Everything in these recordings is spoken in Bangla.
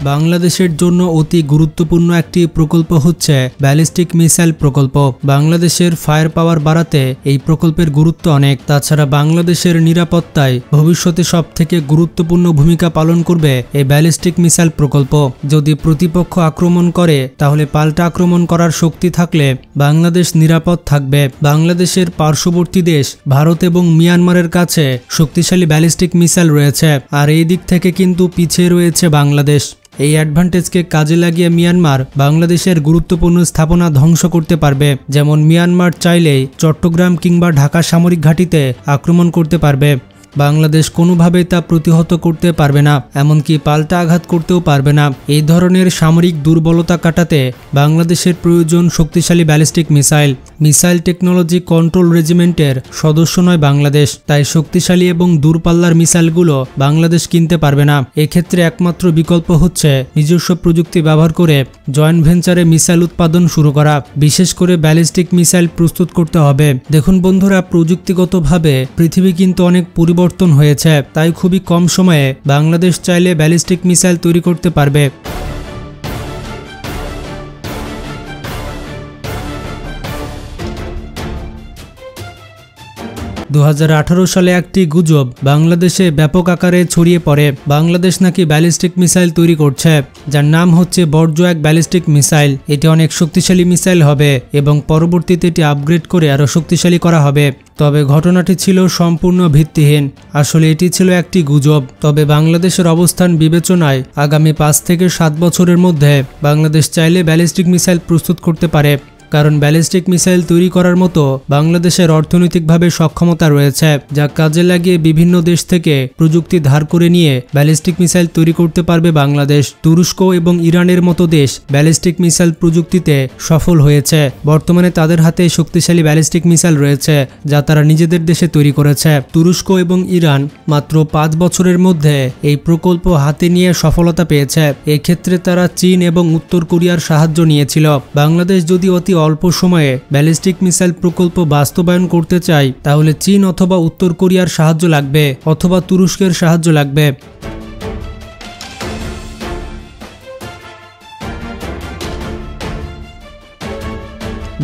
বাংলাদেশের জন্য অতি গুরুত্বপূর্ণ একটি প্রকল্প হচ্ছে ব্যালিস্টিক মিসাইল প্রকল্প। বাংলাদেশের ফায়ার পাওয়ার বাড়াতে এই প্রকল্পের গুরুত্ব অনেক। তাছাড়া বাংলাদেশের নিরাপত্তায় ভবিষ্যতে সবথেকে গুরুত্বপূর্ণ ভূমিকা পালন করবে এই ব্যালিস্টিক মিসাইল প্রকল্প। যদি প্রতিপক্ষ আক্রমণ করে তাহলে পাল্টা আক্রমণ করার শক্তি থাকলে বাংলাদেশ নিরাপদ থাকবে। বাংলাদেশের পার্শ্ববর্তী দেশ ভারত এবং মিয়ানমারের কাছে শক্তিশালী ব্যালিস্টিক মিসাইল রয়েছে, আর এই দিক থেকে কিন্তু পিছিয়ে রয়েছে বাংলাদেশ। এই অ্যাডভান্টেজকে কাজে লাগিয়ে মিয়ানমার বাংলাদেশের গুরুত্বপূর্ণ স্থাপনা ধ্বংস করতে পারবে। যেমন মিয়ানমার চাইলেই চট্টগ্রাম কিংবা ঢাকা সামরিক ঘাঁটিতে আক্রমণ করতে পারবে। বাংলাদেশ কোনোভাবেই তা প্রতিহত করতে পারবে না, এমনকি পাল্টা আঘাত করতেও পারবে না। এই ধরনের সামরিক দুর্বলতা কাটাতে বাংলাদেশের প্রয়োজন শক্তিশালী ballistic missile. Missile technology control রেজিমেন্টের সদস্য নয় বাংলাদেশ, তাই শক্তিশালী এবং দূরপাল্লার মিসাইলগুলো বাংলাদেশ কিনতে পারবে না। এক্ষেত্রে একমাত্র বিকল্প হচ্ছে নিজস্ব প্রযুক্তি ব্যবহার করে জয়েন্ট ভেঞ্চারে মিসাইল উৎপাদন শুরু করা। বিশেষ করে ব্যালিস্টিক মিসাইল প্রস্তুত করতে হবে। দেখুন বন্ধুরা, প্রযুক্তিগতভাবে পৃথিবী কিন্তু অনেক পরিবর্তন হয়েছে, তাই খুবই কম সময়ে বাংলাদেশ চাইলে ব্যালিস্টিক মিসাইল তৈরি করতে পারবে। 2018 সালে একটি গুজব বাংলাদেশে ব্যাপক আকারে ছড়িয়ে পড়ে। বাংলাদেশ নাকি ব্যালিস্টিক মিসাইল তৈরি করছে, যার নাম হচ্ছে বর্জ্য এক ব্যালিস্টিক মিসাইল। এটি অনেক শক্তিশালী মিসাইল হবে এবং পরবর্তীতে এটি আপগ্রেড করে আরও শক্তিশালী করা হবে। তবে ঘটনাটি ছিল সম্পূর্ণ ভিত্তিহীন। আসলে এটি ছিল একটি গুজব। তবে বাংলাদেশের অবস্থান বিবেচনায় আগামী 5 থেকে 7 বছরের মধ্যে বাংলাদেশ চাইলে ব্যালিস্টিক মিসাইল প্রস্তুত করতে পারে, কারণ ব্যালিস্টিক মিসাইল তৈরি করার মতো বাংলাদেশের অর্থনৈতিকভাবে সক্ষমতা রয়েছে, যা কাজে লাগিয়ে বিভিন্ন দেশ থেকে প্রযুক্তি ধার করে নিয়ে ব্যালিস্টিক মিসাইল তৈরি করতে পারবে বাংলাদেশ। তুরস্ক এবং ইরানের মতো দেশ ব্যালিস্টিক মিসাইল প্রযুক্তিতে সফল হয়েছে। বর্তমানে তাদের হাতে শক্তিশালী ব্যালিস্টিক মিসাইল রয়েছে, যা তারা নিজেদের দেশে তৈরি করেছে। তুরস্ক এবং ইরান মাত্র 5 বছরের মধ্যে এই প্রকল্প হাতে নিয়ে সফলতা পেয়েছে। এক্ষেত্রে তারা চীন এবং উত্তর কোরিয়ার সাহায্য নিয়েছিল। বাংলাদেশ যদি অতি অল্প সময়ে ব্যালিস্টিক মিসাইল প্রকল্প বাস্তবায়ন করতে চায়, তাহলে চীন অথবা উত্তর কোরিয়ার সাহায্য লাগবে অথবা তুরস্কের সাহায্য লাগবে।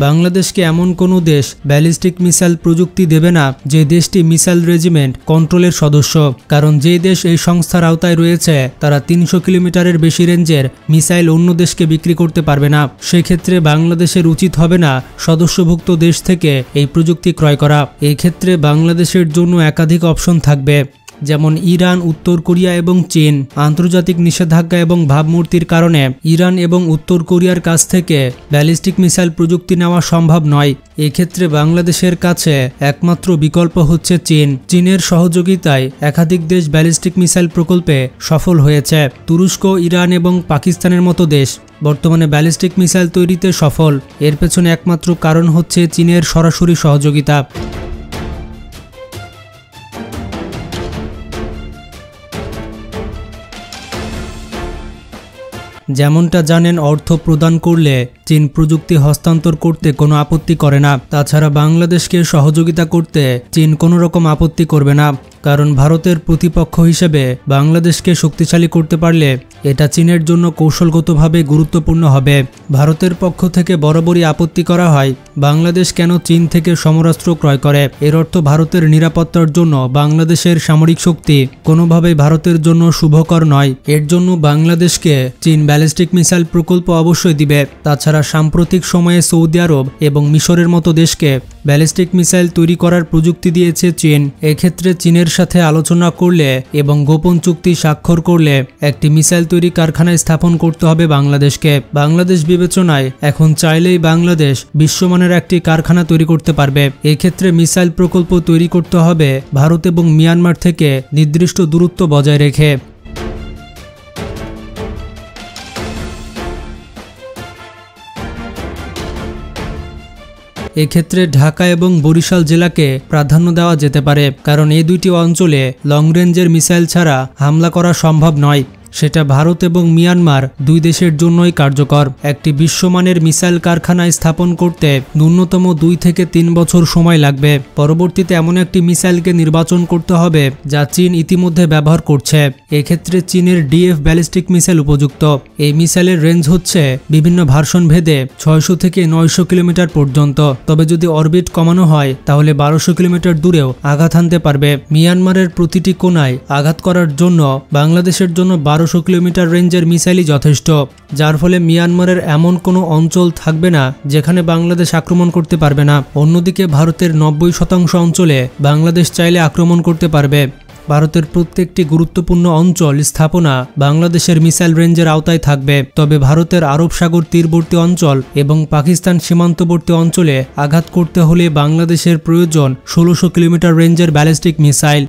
বাংলাদেশকে এমন কোনো দেশ ব্যালিস্টিক মিসাইল প্রযুক্তি দেবে না যে দেশটি মিসাইল রেজিমেন্ট কন্ট্রোলের সদস্য, কারণ যে দেশ এই সংস্থার আওতায় রয়েছে তারা 300 কিলোমিটারের বেশি রেঞ্জের মিসাইল অন্য দেশকে বিক্রি করতে পারবে না। সেক্ষেত্রে বাংলাদেশের উচিত হবে না সদস্যভুক্ত দেশ থেকে এই প্রযুক্তি ক্রয় করা। এক্ষেত্রে বাংলাদেশের জন্য একাধিক অপশন থাকবে, যেমন ইরান, উত্তর কোরিয়া এবং চীন। আন্তর্জাতিক নিষেধাজ্ঞা এবং ভাবমূর্তির কারণে ইরান এবং উত্তর কোরিয়ার কাছ থেকে ব্যালিস্টিক মিসাইল প্রযুক্তি নেওয়া সম্ভব নয়। এক্ষেত্রে বাংলাদেশের কাছে একমাত্র বিকল্প হচ্ছে চীন। চীনের সহযোগিতায় একাধিক দেশ ব্যালিস্টিক মিসাইল প্রকল্পে সফল হয়েছে। তুরস্ক, ইরান এবং পাকিস্তানের মতো দেশ বর্তমানে ব্যালিস্টিক মিসাইল তৈরিতে সফল। এর পেছনে একমাত্র কারণ হচ্ছে চীনের সরাসরি সহযোগিতা। যেমনটা জানেন, অর্থ প্রদান করলে চীন প্রযুক্তি হস্তান্তর করতে কোনো আপত্তি করে না। তাছাড়া বাংলাদেশকে সহযোগিতা করতে চীন কোনো রকম আপত্তি করবে না, কারণ ভারতের প্রতিপক্ষ হিসেবে বাংলাদেশকে শক্তিশালী করতে পারলে এটা চীনের জন্য কৌশলগতভাবে গুরুত্বপূর্ণ হবে। ভারতের পক্ষ থেকে বরাবরই আপত্তি করা হয় বাংলাদেশ কেন চীন থেকে সমরাস্ত্র ক্রয় করে। এর অর্থ ভারতের নিরাপত্তার জন্য বাংলাদেশের সামরিক শক্তি কোনোভাবেই ভারতের জন্য শুভকর নয়। এর জন্য বাংলাদেশকে চীন ব্যালিস্টিক মিসাইল প্রকল্প অবশ্যই দিবে। তাছাড়া সাম্প্রতিক সময়ে সৌদি আরব এবং মিশরের মতো দেশকে ব্যালিস্টিক মিসাইল তৈরি করার প্রযুক্তি দিয়েছে চীন। এক্ষেত্রে চীনের সাথে আলোচনা করলে এবং গোপন চুক্তি স্বাক্ষর করলে একটি মিসাইল তৈরি কারখানা স্থাপন করতে হবে বাংলাদেশকে। বাংলাদেশ বিবেচনায় এখন চাইলেই বাংলাদেশ বিশ্বমানের একটি কারখানা তৈরি করতে পারবে। এক্ষেত্রে মিসাইল প্রকল্প তৈরি করতে হবে ভারত এবং মিয়ানমার থেকে নির্দিষ্ট দূরত্ব বজায় রেখে। এক্ষেত্রে ঢাকা এবং বরিশাল জেলাকে প্রাধান্য দেওয়া যেতে পারে, কারণ এই দুইটি অঞ্চলে লং রেঞ্জের মিসাইল ছাড়া হামলা করা সম্ভব নয়। সেটা ভারত এবং মিয়ানমার দুই দেশের জন্যই কার্যকর। একটি বিশ্বমানের মিসাইল কারখানা স্থাপন করতে ন্যূনতম 2 থেকে 3 বছর সময় লাগবে। পরবর্তীতে এমন একটি মিসাইলকে নির্বাচন করতে হবে যা চীন ইতিমধ্যে ব্যবহার করছে। এক্ষেত্রে চীনের DF ব্যালিস্টিক মিসাইল উপযুক্ত। এই মিসাইলের রেঞ্জ হচ্ছে বিভিন্ন ভার্সন ভেদে 600 থেকে 900 কিলোমিটার পর্যন্ত। তবে যদি অরবিট কমানো হয় তাহলে 1200 কিলোমিটার দূরেও আঘাত হানতে পারবে। মিয়ানমারের প্রতিটি কোণায় আঘাত করার জন্য বাংলাদেশের জন্য 1200 কিলোমিটার রেঞ্জের মিসাইলই যথেষ্ট, যার ফলে মিয়ানমারের এমন কোনো অঞ্চল থাকবে না যেখানে বাংলাদেশ আক্রমণ করতে পারবে না। অন্যদিকে ভারতের 90% অঞ্চলে বাংলাদেশ চাইলে আক্রমণ করতে পারবে। ভারতের প্রত্যেকটি গুরুত্বপূর্ণ অঞ্চল স্থাপনা বাংলাদেশের মিসাইল রেঞ্জের আওতায় থাকবে। তবে ভারতের আরব সাগর তীরবর্তী অঞ্চল এবং পাকিস্তান সীমান্তবর্তী অঞ্চলে আঘাত করতে হলে বাংলাদেশের প্রয়োজন 1600 কিলোমিটার রেঞ্জের ব্যালিস্টিক মিসাইল।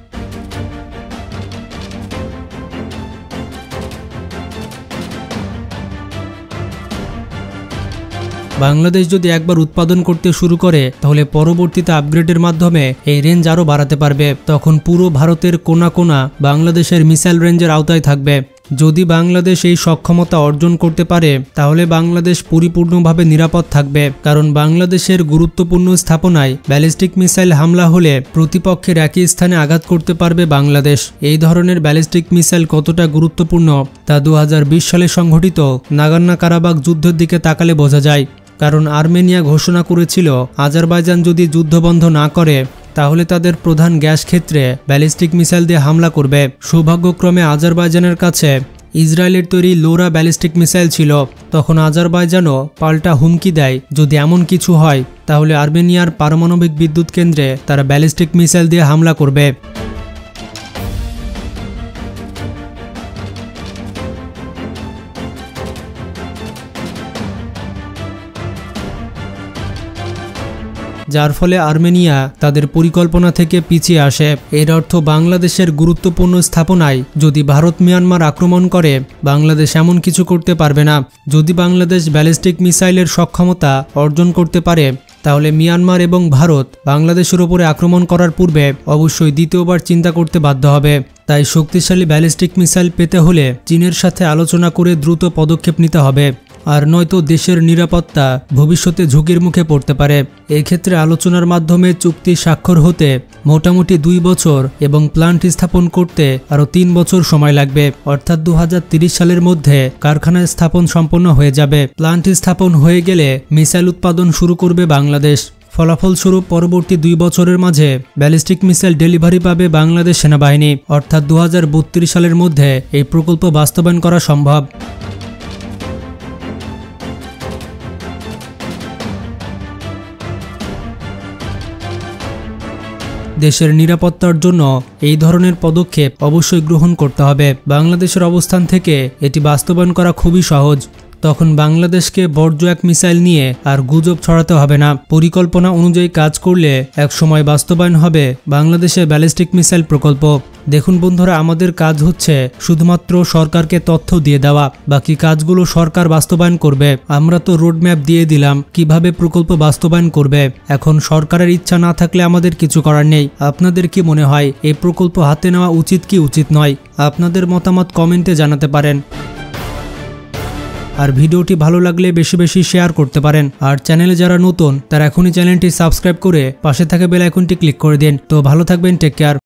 বাংলাদেশ যদি একবার উৎপাদন করতে শুরু করে তাহলে পরবর্তীতে আপগ্রেডের মাধ্যমে এই রেঞ্জ আরও বাড়াতে পারবে। তখন পুরো ভারতের কোনা কোনা বাংলাদেশের মিসাইল রেঞ্জের আওতায় থাকবে। যদি বাংলাদেশ এই সক্ষমতা অর্জন করতে পারে তাহলে বাংলাদেশ পরিপূর্ণভাবে নিরাপদ থাকবে, কারণ বাংলাদেশের গুরুত্বপূর্ণ স্থাপনায় ব্যালিস্টিক মিসাইল হামলা হলে প্রতিপক্ষের একই স্থানে আঘাত করতে পারবে বাংলাদেশ। এই ধরনের ব্যালিস্টিক মিসাইল কতটা গুরুত্বপূর্ণ তা 2020 সালে সংঘটিত নাগোর্নো কারাবাখ যুদ্ধের দিকে তাকালে বোঝা যায়। কারণ আর্মেনিয়া ঘোষণা করেছিল আজারবাইজান যদি যুদ্ধ বন্ধ না করে তাহলে তাদের প্রধান গ্যাস ক্ষেত্রে ব্যালিস্টিক মিসাইল দিয়ে হামলা করবে। সৌভাগ্যক্রমে আজারবাইজানের কাছে ইসরায়েলের তৈরি লোরা ব্যালিস্টিক মিসাইল ছিল। তখন আজারবাইজানও পাল্টা হুমকি দেয় যদি এমন কিছু হয় তাহলে আর্মেনিয়ার পারমাণবিক বিদ্যুৎ কেন্দ্রে তারা ব্যালিস্টিক মিসাইল দিয়ে হামলা করবে। যার ফলে আর্মেনিয়া তাদের পরিকল্পনা থেকে পিছিয়ে আসে। এর অর্থ বাংলাদেশের গুরুত্বপূর্ণ স্থাপনায় যদি ভারত মিয়ানমার আক্রমণ করে বাংলাদেশ এমন কিছু করতে পারবে না। যদি বাংলাদেশ ব্যালিস্টিক মিসাইলের সক্ষমতা অর্জন করতে পারে তাহলে মিয়ানমার এবং ভারত বাংলাদেশের উপরে আক্রমণ করার পূর্বে অবশ্যই দ্বিতীয়বার চিন্তা করতে বাধ্য হবে। তাই শক্তিশালী ব্যালিস্টিক মিসাইল পেতে হলে চীনের সাথে আলোচনা করে দ্রুত পদক্ষেপ নিতে হবে, আর নয়তো দেশের নিরাপত্তা ভবিষ্যতে ঝুঁকির মুখে পড়তে পারে। এই ক্ষেত্রে আলোচনার মাধ্যমে চুক্তি স্বাক্ষর হতে মোটামুটি 2 বছর এবং প্ল্যান্ট স্থাপন করতে আরও 3 বছর সময় লাগবে। অর্থাৎ 2030 সালের মধ্যে কারখানা স্থাপন সম্পন্ন হয়ে যাবে। প্ল্যান্ট স্থাপন হয়ে গেলে মিসাইল উৎপাদন শুরু করবে বাংলাদেশ। ফলাফলস্বরূপ পরবর্তী 2 বছরের মাঝে ব্যালিস্টিক মিসাইল ডেলিভারি পাবে বাংলাদেশ সেনাবাহিনী। অর্থাৎ 2032 সালের মধ্যে এই প্রকল্প বাস্তবায়ন করা সম্ভব। দেশের নিরাপত্তার জন্য এই ধরনের পদক্ষেপ অবশ্যই গ্রহণ করতে হবে। বাংলাদেশের অবস্থান থেকে এটি বাস্তবায়ন করা খুবই সহজ। তখন বাংলাদেশকে বর্জ্য এক মিসাইল নিয়ে আর গুজব ছড়াতে হবে না। পরিকল্পনা অনুযায়ী কাজ করলে একসময় বাস্তবায়ন হবে বাংলাদেশের ব্যালিস্টিক মিসাইল প্রকল্প। দেখুন বন্ধুরা, আমাদের কাজ হচ্ছে শুধুমাত্র সরকারকে তথ্য দিয়ে দেওয়া, বাকি কাজগুলো সরকার বাস্তবায়ন করবে। আমরা তো রোডম্যাপ দিয়ে দিলাম কিভাবে প্রকল্প বাস্তবায়ন করবে। এখন সরকারের ইচ্ছা না থাকলে আমাদের কিছু করার নেই। আপনাদের কি মনে হয় এই প্রকল্প হাতে নেওয়া উচিত কি উচিত নয়? আপনাদের মতামত কমেন্টে জানাতে পারেন। আর ভিডিওটি ভালো লাগলে বেশি বেশি শেয়ার করতে পারেন। আর চ্যানেলে যারা নতুন তারা এখনই চ্যানেলটি সাবস্ক্রাইব করে পাশে থাকা বেল আইকনটি ক্লিক করে দিন। তো ভালো থাকবেন, টেক কেয়ার।